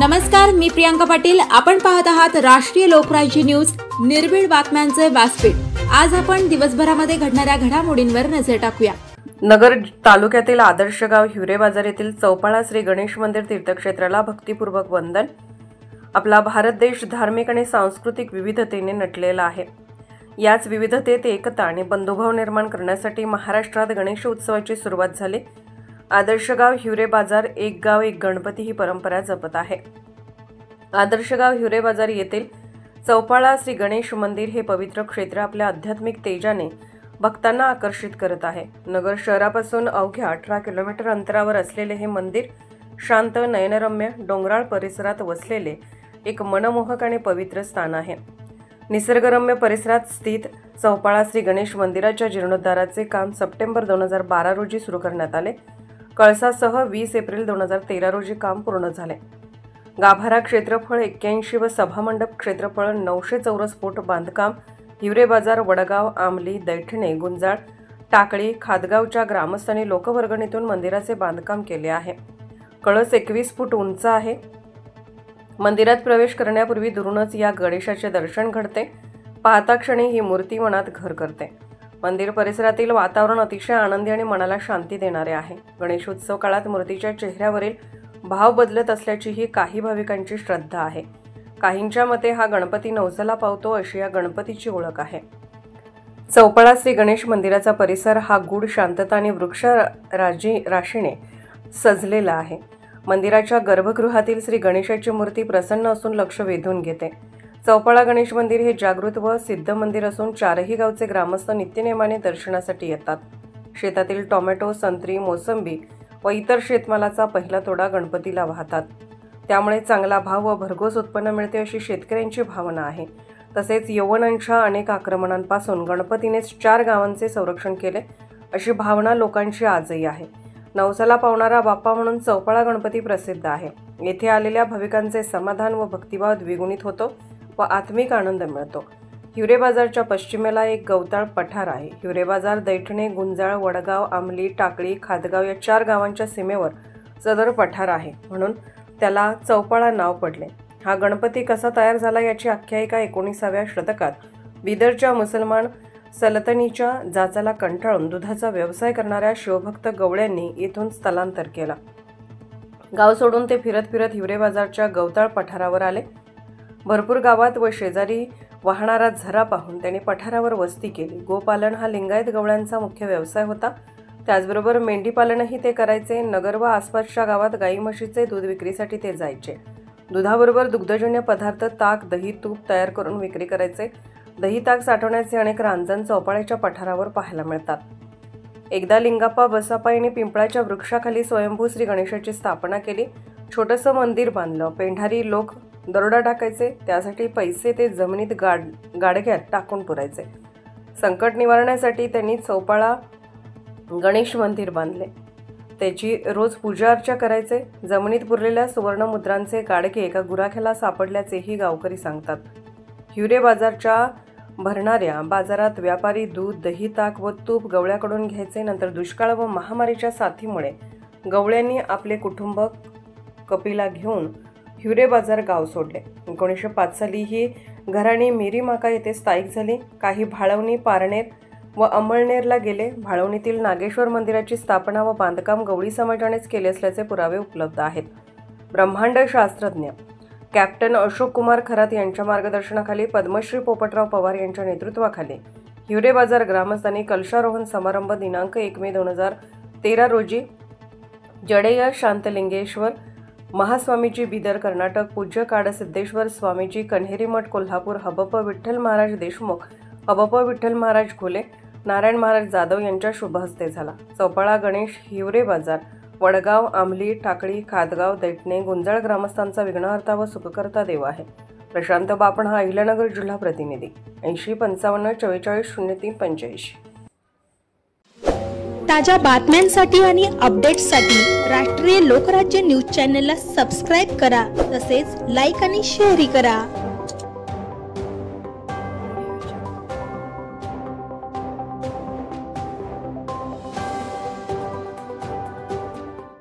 नमस्कार, मी प्रियांका पाटील। आपण पाहत आहात राष्ट्रीय लोकराज्य न्यूज, निर्भीड बातम्यांचे व्यासपीठ। आज आपण दिवसभरामध्ये घडणाऱ्या घडामोडींवर नजर टाकूया। नगर तालुक्यातील आदर्श गाव हिवरे बाजार येथील चौपाळा श्री गणेश मंदिर तीर्थक्षेत्राला भक्तिपूर्वक वंदन। आपला भारत देश धार्मिक आणि सांस्कृतिक विविधतेने नटलेला आहे। याच विविधतेत एकता आणि बंधुभाव निर्माण करण्यासाठी महाराष्ट्रात गणेश उत्सवाची सुरुवात झाली। आदर्श गाव हिवरे बाजार एक गाव एक गणपती ही परंपरा जपत आहे। आदर्श गाव हिवरे बाजार येथील चौपाळा श्री गणेश मंदिर हे पवित्र क्षेत्र आपल्या आध्यात्मिक तेजाने भक्तांना आकर्षित करत आहे। नगर शहरापासून अवघ्या 18 किलोमीटर अंतरावर असलेले हे मंदिर शांत, नयनरम्य, डोंगराळ परिसरात वसलेले एक मनमोहक आणि पवित्र स्थान आहे। निसर्गरम्य परिसरात स्थित चौपाळा श्री गणेश मंदिराच्या जीर्णोद्धाराचे काम सप्टेंबर 2012 रोजी सुरू करण्यात आले। कळसासह 20 एप्रिल 2013 रोजी काम पूर्ण झाले। गाभारा क्षेत्रफळ 81 व सभामंडप क्षेत्रफळ 900 चौरस फूट बांधकाम हिवरे बाजार, वडगाव, आमली, दैठणे, गुंजाळ, टाकळी, खादगावच्या ग्रामस्थांनी लोकवर्गणीतून मंदिराचे बांधकाम केले आहे। कळस 21 फूट उंच आहे। मंदिरात प्रवेश करण्यापूर्वी दुरूनच या गणेशाचे दर्शन घडते। पाहता क्षणी ही मूर्ती मनात घर करते। मंदिर परिसरातील वातावरण अतिशय आनंदी आणि मनाला शांती देणारे आहे। गणेशोत्सव काळात मूर्तीच्या चेहऱ्यावरील भाव बदलत असल्याचीही काही भाविकांची श्रद्धा आहे। काहींच्या मते हा गणपती नवसाला पावतो अशी या गणपतीची ओळख आहे। चौपाळा श्री गणेश मंदिराचा परिसर हा गूढ शांतता आणि वृक्ष राशीने सजलेला आहे। मंदिराच्या गर्भगृहातील श्री गणेशाची मूर्ती प्रसन्न असून लक्ष वेधून घेते। चौपाळा गणेश मंदिर हे जागृत व सिद्ध मंदिर असून चारही गावचे ग्रामस्थ नित्यनेमाने दर्शनासाठी येतात। शेतातील टोमॅटो, संत्री, मोसंबी व इतर शेतमालाचा पहिला तोडा गणपतीला वाहतात। त्यामुळे चांगला भाव व भरघोस उत्पन्न मिळते अशी शेतकऱ्यांची भावना आहे। तसेच यवनांच्या अनेक आक्रमणांपासून गणपतीनेच 4 गावांचे संरक्षण केले अशी भावना लोकांची आजही आहे। नवसाला पावणारा बाप्पा म्हणून चौपाळा गणपती प्रसिद्ध आहे। येथे आलेल्या भाविकांचे समाधान व भक्तिभाव द्विगुणित होतो व आत्मिक आनंद मिळतो। हिवरे बाजारच्या पश्चिमेला एक गवताळ पठार आहे। हिवरे बाजार, दैठणे, गुंजाळ, वडगाव, आमली, टाकळी, खादगाव या 4 गावांच्या सीमेवर सदर पठार आहे, म्हणून त्याला चौपाळा नाव पडले। हा गणपती कसा तयार झाला याची आख्यायिका 19व्या शतकात बिदरच्या मुसलमान सलतनीच्या जाचाला कंटाळून दुधाचा व्यवसाय करणाऱ्या शिवभक्त गवळ्यांनी येथून स्थलांतर केला। गाव सोडून ते फिरत फिरत हिवरे बाजारच्या गवताळ पठारावर आले। भरपूर गावात व शेजारी वाहणारा झरा पाहून त्यांनी पठारावर वस्ती केली। गोपालन हा लिंगायत गवळ्यांचा मुख्य व्यवसाय होता। त्याचबरोबर मेंढीपालनही ते करायचे। नगर व आसपासच्या गावात गाई म्हशीचे दूध विक्रीसाठी ते जायचे। दुधाबरोबर दुग्धजन्य पदार्थ, ताक, दही, तूप तयार करून विक्री करायचे। दही, ताक साठवण्याचे अनेक रांजण चौपाळ्याच्या पठारावर पाहायला मिळतात। एकदा लिंगाप्पा बसाप्पा यांनी पिंपळाच्या वृक्षाखाली स्वयंभू श्री गणेशाची स्थापना केली। छोटंसं मंदिर बांधलं। पेंढारी लोक दरोडा टाकायचे, त्यासाठी पैसे ते जमिनीत गाडग्यात टाकून पुरायचे। संकट निवारण्यासाठी त्यांनी चौपाळा गणेश मंदिर बांधले। त्याची रोज पूजा अर्चा करायचे। जमिनीत पुरलेल्या सुवर्ण मुद्रांचे गाडगे एका गुराख्याला सापडल्याचेही गावकरी सांगतात। हिवरे बाजारच्या भरणाऱ्या बाजारात व्यापारी दूध, दही, ताक व तूप गवळ्याकडून घ्यायचे। नंतर दुष्काळ व महामारीच्या साथीमुळे गवळ्यांनी आपले कुटुंब कपिला घेऊन हिवरे बाजार गाव सोडले। 1905 साली ही घराणी मिरीमाका येथे स्थायिक झाली। काही भाळवणी, पारनेर व अंमळनेरला गेले। भाळवणीतील नागेश्वर मंदिराची स्थापना व बांधकाम गवळी समाजानेच केले असल्याचे पुरावे उपलब्ध आहेत। ब्रह्मांड शास्त्रज्ञ कॅप्टन अशोक कुमार खरात यांच्या मार्गदर्शनाखाली पद्मश्री पोपटराव पवार यांच्या नेतृत्वाखाली हिवरे बाजार ग्रामस्थांनी कलशारोहण समारंभ दिनांक 1 मे 2013 रोजी जडेय शांतलिंगेश्वर महास्वामीजी बिदर कर्नाटक, पूज्य काडसिद्धेश्वर स्वामीजी कन्हेरी मठ कोल्हापूर, हबप विठ्ठल महाराज देशमुख, हबप विठ्ठल महाराज घोले, नारायण महाराज जाधव यांच्या शुभ हस्ते झाला। चौपाळा गणेश हिवरे बाजार, वडगाव, आमली, टाकळी, खादगाव, दैठणे, गुंजाळ ग्रामस्थांचा विघ्नहर्ता व सुखकर्ता देव आहे। प्रशांत बापण हा अहिल्यानगर जिल्हा प्रतिनिधी 80 55 44 03 85। ताज्या बातम्यांसाठी आणि अपडेट्ससाठी राष्ट्रीय लोकराज्य न्यूज चॅनलला सबस्क्राईब करा, तसेच लाईक आणि शेअरही करा।